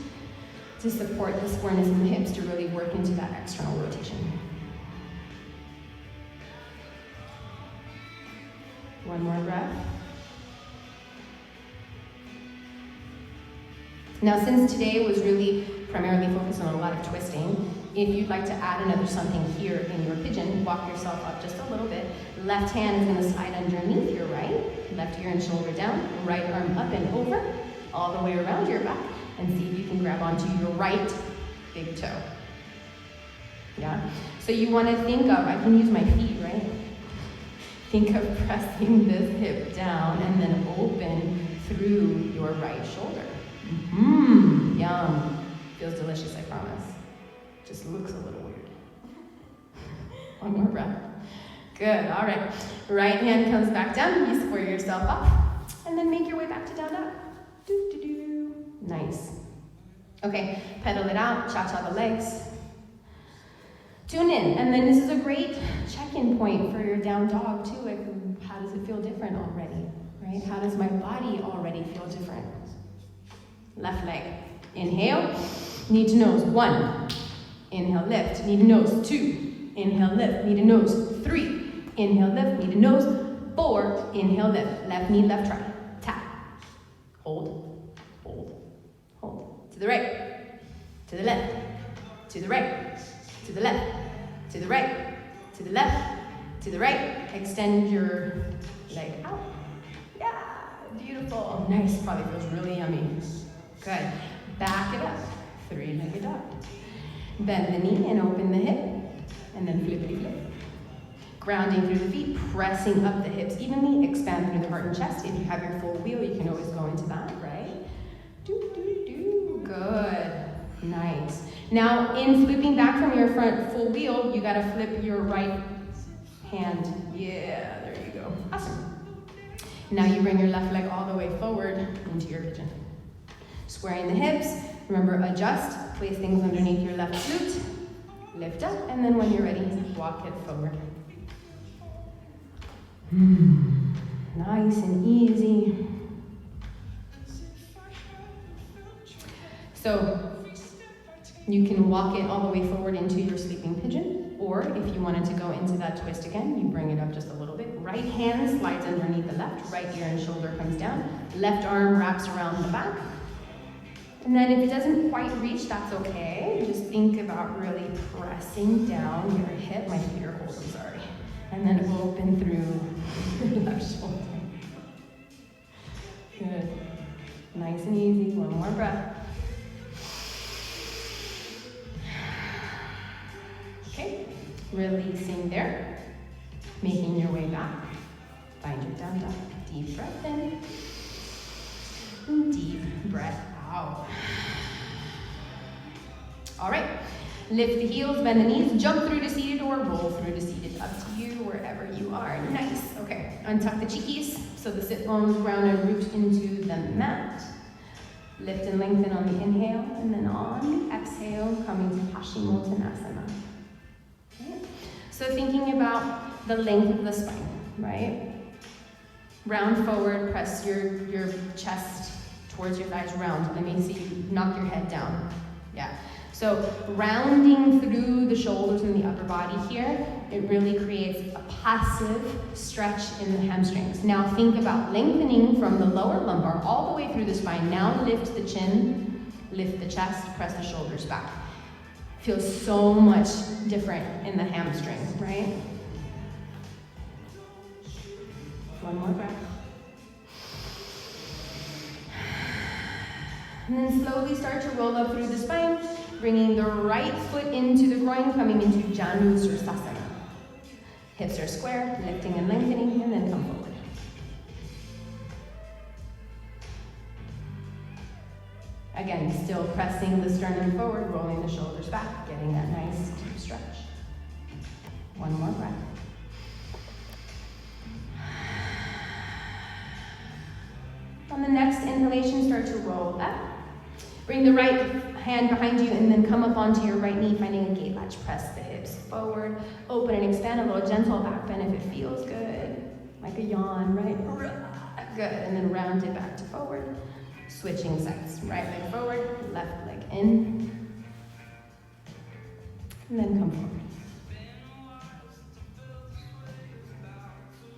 to support the squareness in the hips to really work into that external rotation. One more breath. Now, since today was really primarily focused on a lot of twisting, if you'd like to add another something here in your pigeon, walk yourself up just a little bit. Left hand is going to slide underneath your right. Left ear and shoulder down. Right arm up and over, all the way around your back. and see if you can grab onto your right big toe. Yeah? So you want to think of, I can use my feet, right? Think of pressing this hip down and then open through your right shoulder. Yum. Feels delicious, I promise. Just looks a little weird. One more breath. Good, all right. Right hand comes back down, you square yourself off, and then make your way back to down dog. Do. Nice. Okay, pedal it out, cha-cha the legs. Tune in, and then this is a great check-in point for your down dog too. Like, how does it feel different already, right? How does my body already feel different? Left leg. Inhale, knee to nose, 1. Inhale, lift, knee to nose, 2. Inhale, lift, knee to nose, 3. Inhale, lift, knee to nose, 4. Inhale, lift, left knee, left try. Tap. Hold, hold, hold. To the right, to the left, to the right, to the left, to the right, to the left, to the right. Extend your leg out. Yeah, beautiful. Nice, probably feels really yummy. Good. Back it up. 3-legged dog. Bend the knee and open the hip, and then flippity flip. Grounding through the feet, pressing up the hips evenly, expand through the heart and chest. If you have your full wheel, you can always go into that, right? Do. Good. Nice. Now, in flipping back from your front full wheel, you gotta flip your right hand. Yeah, there you go. Awesome. Now you bring your left leg all the way forward into your pigeon. Squaring the hips, remember adjust, place things underneath your left glute, lift up, and then when you're ready, walk it forward. Nice and easy. So you can walk it all the way forward into your sleeping pigeon, or if you wanted to go into that twist again, you bring it up just a little bit. Right hand slides underneath the left, right ear and shoulder comes down, left arm wraps around the back. And then if it doesn't quite reach, that's okay. Just think about really pressing down your hip. My feet are cold, I'm sorry. And then open through your left shoulder. Good. Nice and easy. One more breath. Okay. Releasing there. Making your way back. Find your down dog. Deep breath in. And deep breath out. All right. Lift the heels, bend the knees, jump through to seated or roll through to seated. Up to you, wherever you are. Nice. Okay. Untuck the cheekies so the sit bones ground and root into the mat. Lift and lengthen on the inhale, and then on the exhale, coming to Paschimottanasana. Okay. So thinking about the length of the spine, right? Round forward, press your chest towards your thighs, round. Let me see you knock your head down. Yeah. So rounding through the shoulders and the upper body here, it really creates a passive stretch in the hamstrings. Now think about lengthening from the lower lumbar all the way through the spine. Now lift the chin, lift the chest, press the shoulders back. Feels so much different in the hamstring, right? One more breath. And then slowly start to roll up through the spine, bringing the right foot into the groin, coming into Janu Sirsasana. Hips are square, lifting and lengthening, and then come forward. Again, still pressing the sternum forward, rolling the shoulders back, getting that nice deep stretch. One more breath. On the next inhalation, start to roll up. Bring the right hand behind you and then come up onto your right knee, finding a gate latch. Press the hips forward, open and expand, a little gentle back bend if it feels good. Like a yawn, right? Good, and then round it back to forward. Switching sides, right leg forward, left leg in. And then come forward.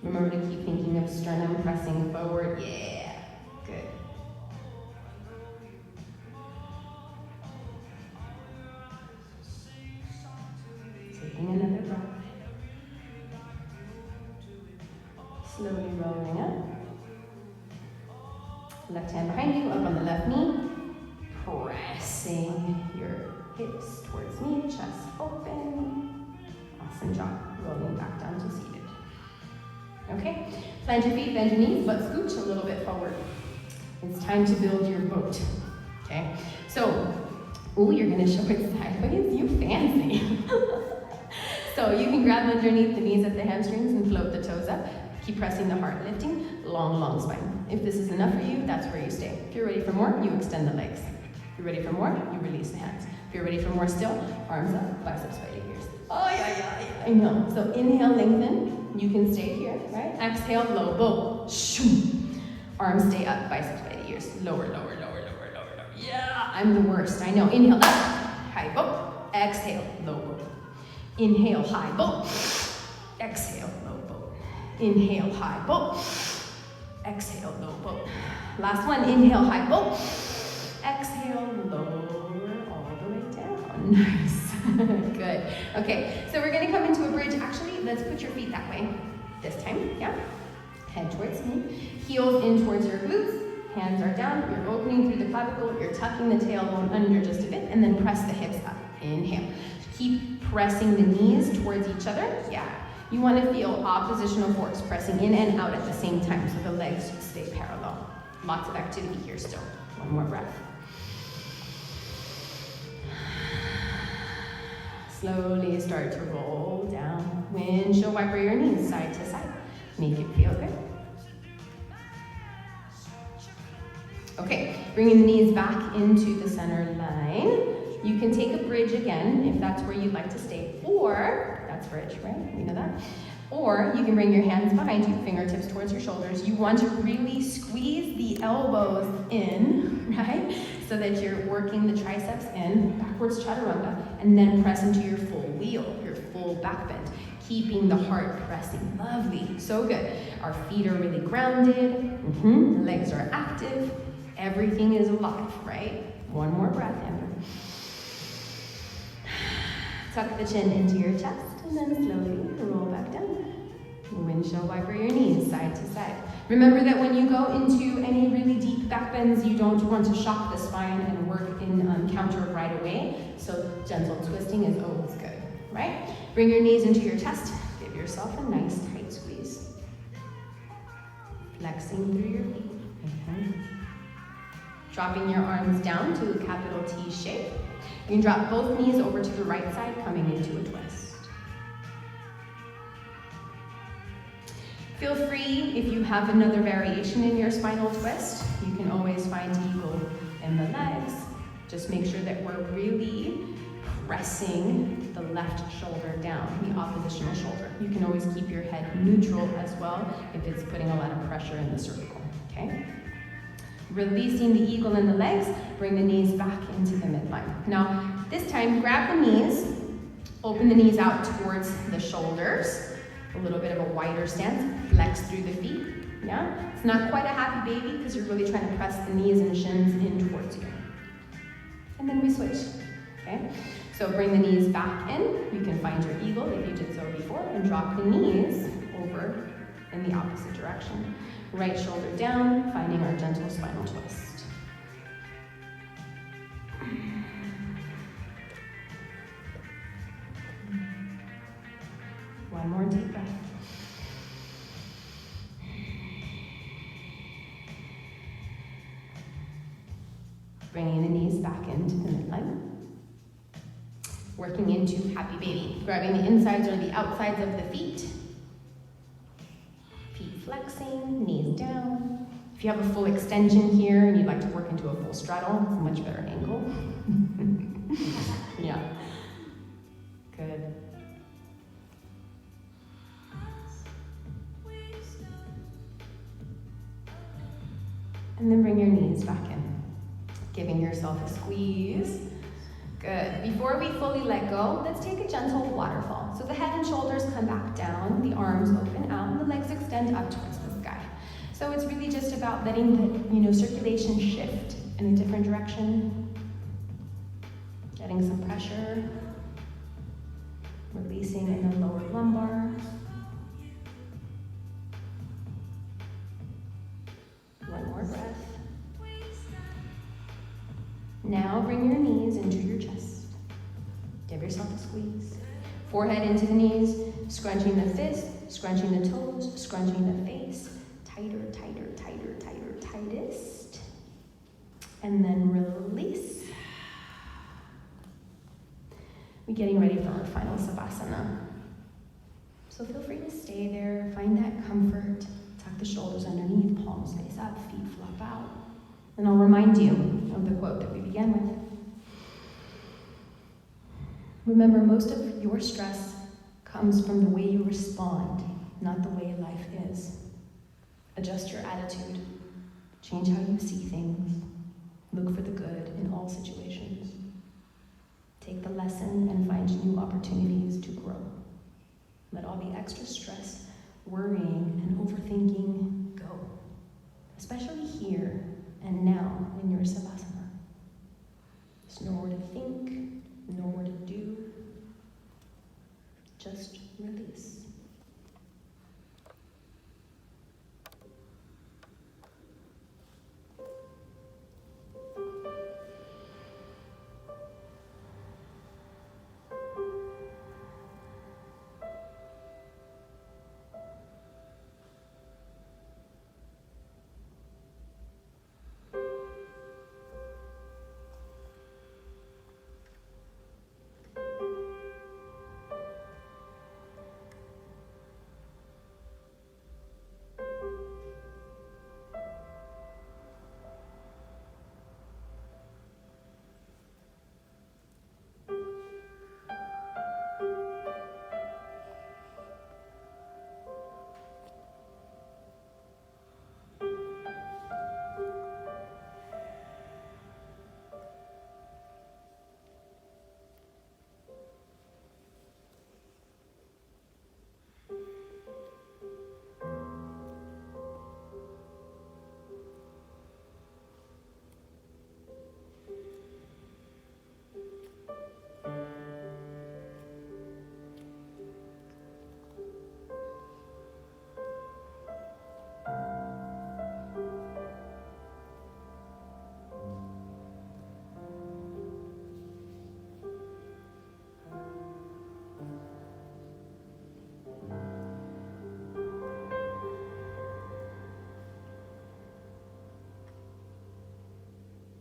Remember to keep thinking of sternum pressing forward. Yeah, good. Taking another breath. Slowly rolling up. Left hand behind you, up on the left knee. Pressing your hips towards me, chest open. Awesome job. Rolling back down to seated. Okay, plant your feet, bend your knees, but scooch a little bit forward. It's time to build your boat. Okay, so, you're gonna show it sideways? You fancy. So you can grab underneath the knees at the hamstrings and float the toes up. Keep pressing the heart, lifting, long spine. If this is enough for you, that's where you stay. If you're ready for more, you extend the legs. If you're ready for more, you release the hands. If you're ready for more still, arms up, biceps by ears. Oh, yeah, I know. So inhale, lengthen. You can stay here, right? Exhale, low bow. Arms stay up, biceps by the ears. Lower. Yeah, I'm the worst, I know. Inhale, up, high bow. Exhale, low bow. Inhale, high bow. Exhale, low bow. Inhale, high bow. Exhale, low bow. Last one, inhale, high bow. Exhale, lower all the way down. Nice. Good. Okay, so we're gonna come into a bridge. Actually, let's put your feet that way this time, yeah? Head towards me. Heels in towards your glutes. Hands are down. You're opening through the clavicle. You're tucking the tailbone under just a bit, and then press the hips up. Inhale. Keep pressing the knees towards each other. Yeah. You want to feel oppositional force pressing in and out at the same time, so the legs stay parallel. Lots of activity here still. One more breath. Slowly start to roll down. Windshield wiper your knees side to side. Make it feel good. Okay, bringing the knees back into the center line. You can take a bridge again if that's where you'd like to stay, or, that's bridge, right? We know that. Or you can bring your hands behind you, fingertips towards your shoulders. You want to really squeeze the elbows in, right? So that you're working the triceps in, backwards chaturanga, and then press into your full wheel, your full back bend, keeping the heart pressing. Lovely, so good. Our feet are really grounded, the legs are active, everything is alive, right? One more breath, Amber. Tuck the chin into your chest, and then slowly roll back down. Windshield wiper your knees side to side. Remember that when you go into any really deep back bends, you don't want to shock the spine and work in counter right away. So gentle twisting is always good, right? Bring your knees into your chest. Give yourself a nice tight squeeze. Flexing through your feet. Dropping your arms down to a capital T shape. You can drop both knees over to the right side, coming into a twist. Feel free, if you have another variation in your spinal twist, you can always find eagle in the legs. Just make sure that we're really pressing the left shoulder down, the oppositional shoulder. You can always keep your head neutral as well if it's putting a lot of pressure in the cervical, okay? Releasing the eagle in the legs, bring the knees back into the midline. Now, this time, grab the knees, open the knees out towards the shoulders, a little bit of a wider stance, flex through the feet, yeah? It's not quite a happy baby because you're really trying to press the knees and shins in towards you. And then we switch, okay? So bring the knees back in. You can find your eagle if you did so before, and drop the knees over in the opposite direction. Right shoulder down, finding our gentle spinal twist. One more deep breath. Bringing the knees back into the midline. Working into happy baby. Grabbing the insides or the outsides of the feet. Feet flexing, knees down. If you have a full extension here and you'd like to work into a full straddle, it's a much better angle. Yeah. Good. And then bring your knees back in, giving yourself a squeeze. Good. Before we fully let go, let's take a gentle waterfall. So the head and shoulders come back down, the arms open out, and the legs extend up towards the sky. So it's really just about letting the circulation shift in a different direction, getting some pressure, releasing in the lower lumbar. One more breath. Now bring your knees into your chest. Give yourself a squeeze. Forehead into the knees, scrunching the fists, scrunching the toes, scrunching the face. Tighter, tighter, tighter, tighter, tightest. And then release. We're getting ready for our final savasana. So feel free to stay there, find that comfort. Tuck the shoulders underneath, palms face up, feet flop out. And I'll remind you of the quote that we began with. Remember, most of your stress comes from the way you respond, not the way life is. Adjust your attitude. Change how you see things. Look for the good in all situations. Take the lesson and find new opportunities to grow. Let all the extra stress, worrying, and overthinking go, especially here and now in your savasana. There's nowhere to think, nowhere to do. Just release.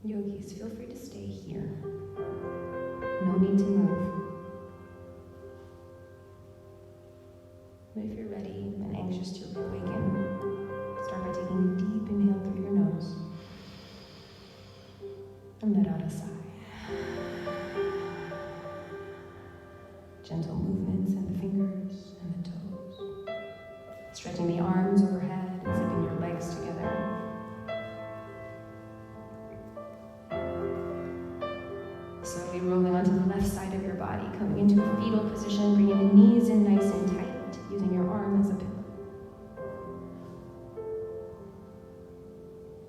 Yogis, feel free to stay here. No need to move. But if you're ready and anxious to reawaken, start by taking a deep inhale through your nose and let out a sigh. Gentle movements in the fingers and the toes. Stretching the arms overhead and zipping your legs together. Slowly rolling onto the left side of your body, coming into a fetal position, bringing the knees in nice and tight, using your arm as a pillow.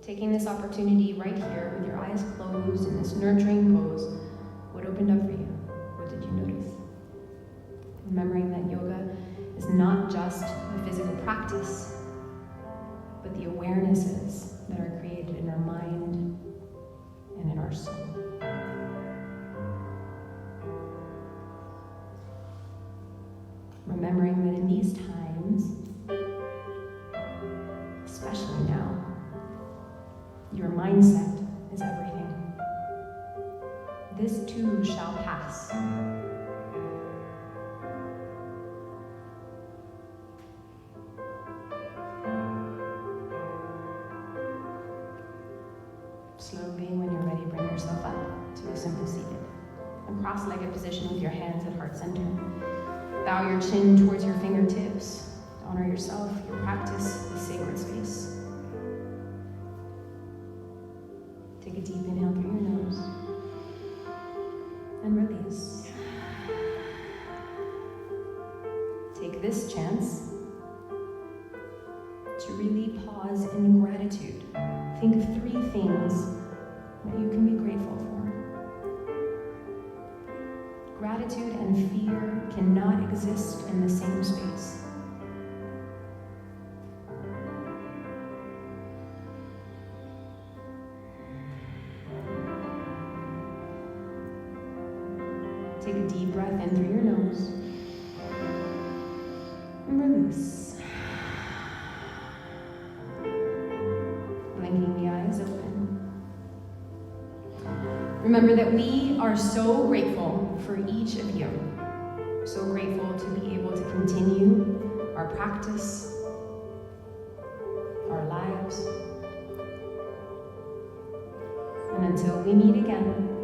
Taking this opportunity right here with your eyes closed in this nurturing pose, what opened up for you? What did you notice? Remembering that yoga is not just a physical practice, but the awarenesses that are created in our mind and in our soul. Remembering that in these times, especially now, your mindset is everything. This too shall pass. Slowly, when you're ready, bring yourself up to a simple seated. A cross-legged position with your hands at heart center. Bow your chin towards your fingertips. Honor yourself, your practice, the sacred space. Take a deep inhale through your nose and release. Take this chance to really pause in gratitude. Think of 3 things that you can be grateful for. Gratitude and fear cannot exist in the same space. Take a deep breath in through your nose. And release. Blinking the eyes open. Remember that we are so grateful for each of you. So grateful to be able to continue our practice, our lives. And until we meet again,